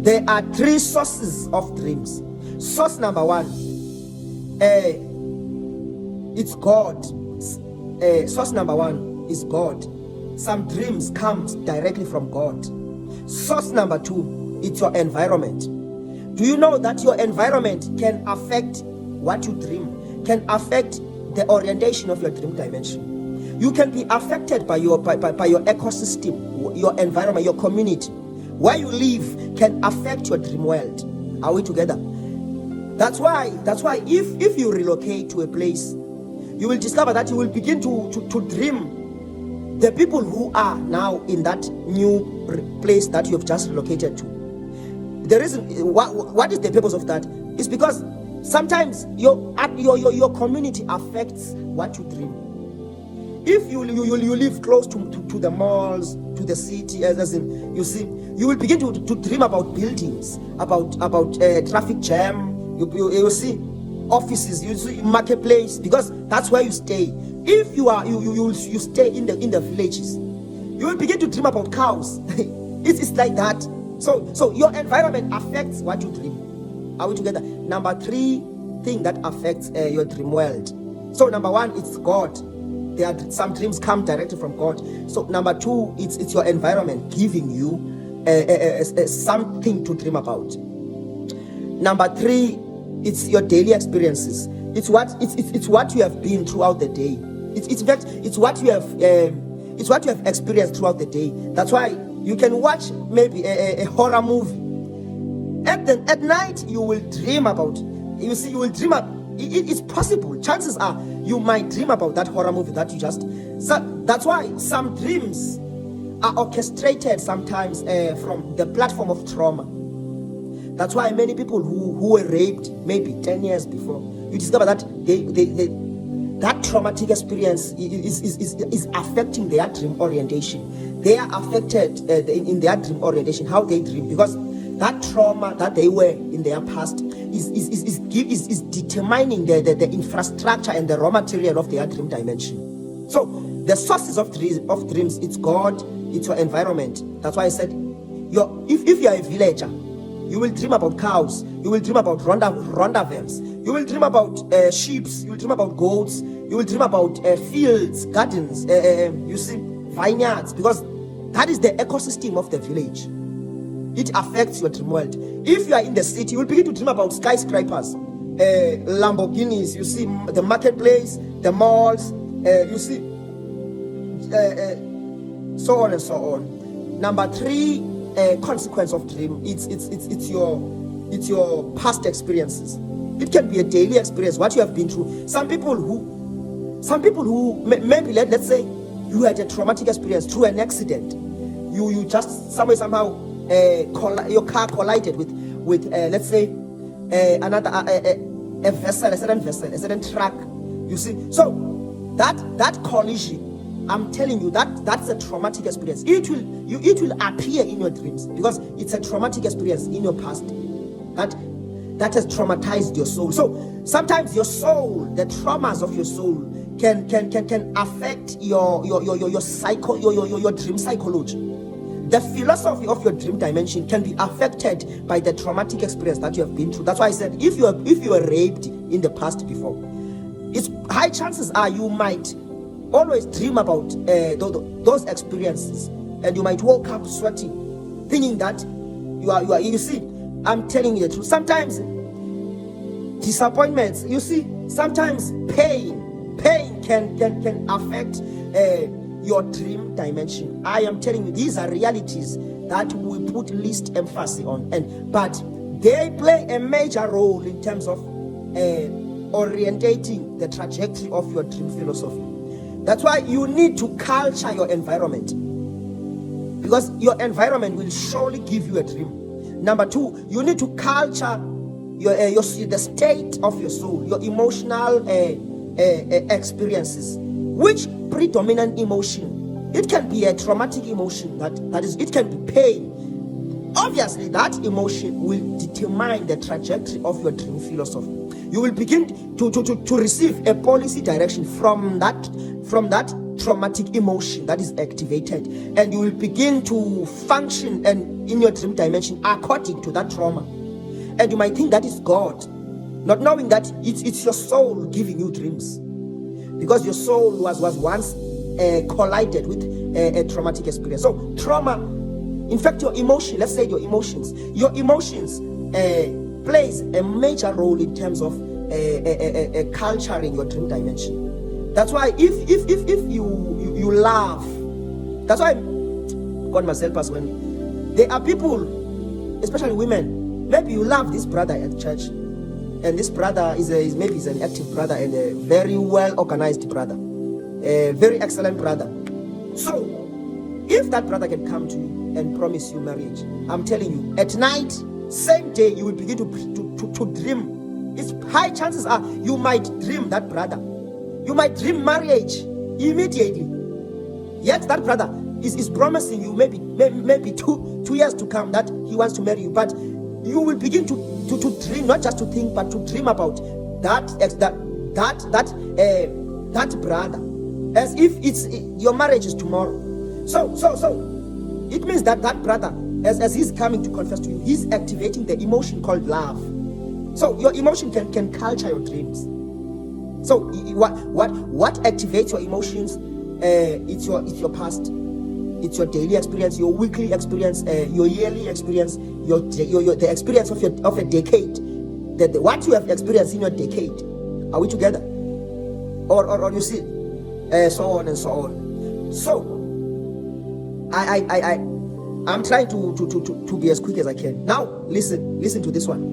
There are three sources of dreams. Source number one, it's God. Source number one is God. Some dreams come directly from God. Source number two, it's your environment. Do you know that your environment can affect what you dream, can affect the orientation of your dream dimension? You can be affected by your ecosystem, your environment, your community. Where you live can affect your dream world. Are we together? That's why if you relocate to a place, you will discover that you will begin to dream the people who are now in that new place that you have just relocated to. The reason, what is the purpose of that? Is because sometimes your community affects what you dream. If you live close to the malls, to the city, as in, you see, you will begin to dream about buildings, about traffic jam. You see offices, you see marketplace, because that's where you stay. If you stay in the villages, you will begin to dream about cows. It's like that. So your environment affects what you dream. Are we together? Number three thing that affects your dream world. So number one, it's God. There are some dreams come directly from God. So number two, it's your environment giving you something to dream about. Number three, it's your daily experiences. It's what you have been throughout the day. It's what you have experienced throughout the day. That's why you can watch maybe a horror movie. At night you will dream about. You see, you will dream about. It's possible. Chances are you might dream about that horror movie that you just. So that's why some dreams are orchestrated sometimes from the platform of trauma. That's why many people who were raped maybe 10 years before, you discover that that traumatic experience is affecting their dream orientation. They are affected in their dream orientation, how they dream, because that trauma that they were in their past is determining the infrastructure and the raw material of their dream dimension. So the sources of dreams, it's God, it's your environment. That's why I said, if you are a villager, you will dream about cows, you will dream about rondavels, you will dream about sheep, you will dream about goats, you will dream about fields, gardens, you see, vineyards, because that is the ecosystem of the village. It affects your dream world. If you are in the city, you will begin to dream about skyscrapers, Lamborghinis, you see, the marketplace, the malls, you see, so on and so on. Number three, consequence of dream, it's your past experiences. It can be a daily experience, what you have been through. Some people who maybe let's say you had a traumatic experience through an accident. You just somehow your car collided with let's say a certain truck. You see, so that collision, I'm telling you, that's a traumatic experience. It will appear in your dreams because it's a traumatic experience in your past that has traumatized your soul. So sometimes your soul, the traumas of your soul can affect your dream psychology. The philosophy of your dream dimension can be affected by the traumatic experience that you have been through. That's why I said, if you were raped in the past before, it's high chances are you might always dream about those experiences, and you might wake up sweating, thinking that you are. You see, I'm telling you the truth. Sometimes disappointments. You see, sometimes pain can affect your dream dimension. I am telling you, these are realities that we put least emphasis on, but they play a major role in terms of orientating the trajectory of your dream philosophy. That's why you need to culture your environment, because your environment will surely give you a dream. Number two, you need to culture the state of your soul, your emotional experiences. Which predominant emotion? It can be a traumatic emotion, that is, it can be pain. Obviously, that emotion will determine the trajectory of your dream philosophy. You will begin to receive a policy direction from that traumatic emotion that is activated, and you will begin to function and in your dream dimension according to that trauma. And you might think that is God, not knowing that it's your soul giving you dreams, because your soul was once collided with a traumatic experience. So trauma, in fact, your emotion, let's say your emotions plays a major role in terms of culturing your dream dimension. That's why if you laugh, that's why God must help us when there are people, especially women, maybe you love this brother at church, and this brother is maybe an active brother and a very well organized brother, a very excellent brother. So if that brother can come to you and promise you marriage, I'm telling you, at night, same day, you will begin to dream. It's high chances are you might dream that brother. You might dream marriage immediately. Yet that brother is promising you maybe two years to come that he wants to marry you. But you will begin to dream, not just to think, but to dream about that brother, as if your marriage is tomorrow. So it means that brother, as he's coming to confess to you, he's activating the emotion called love. So your emotion can culture your dreams. So what activates your emotions? It's your past, it's your daily experience, your weekly experience, your yearly experience, the experience of a decade. What you have experienced in your decade. Are we together? Or you see, so on and so on. So I'm trying to be as quick as I can. Now listen to this one.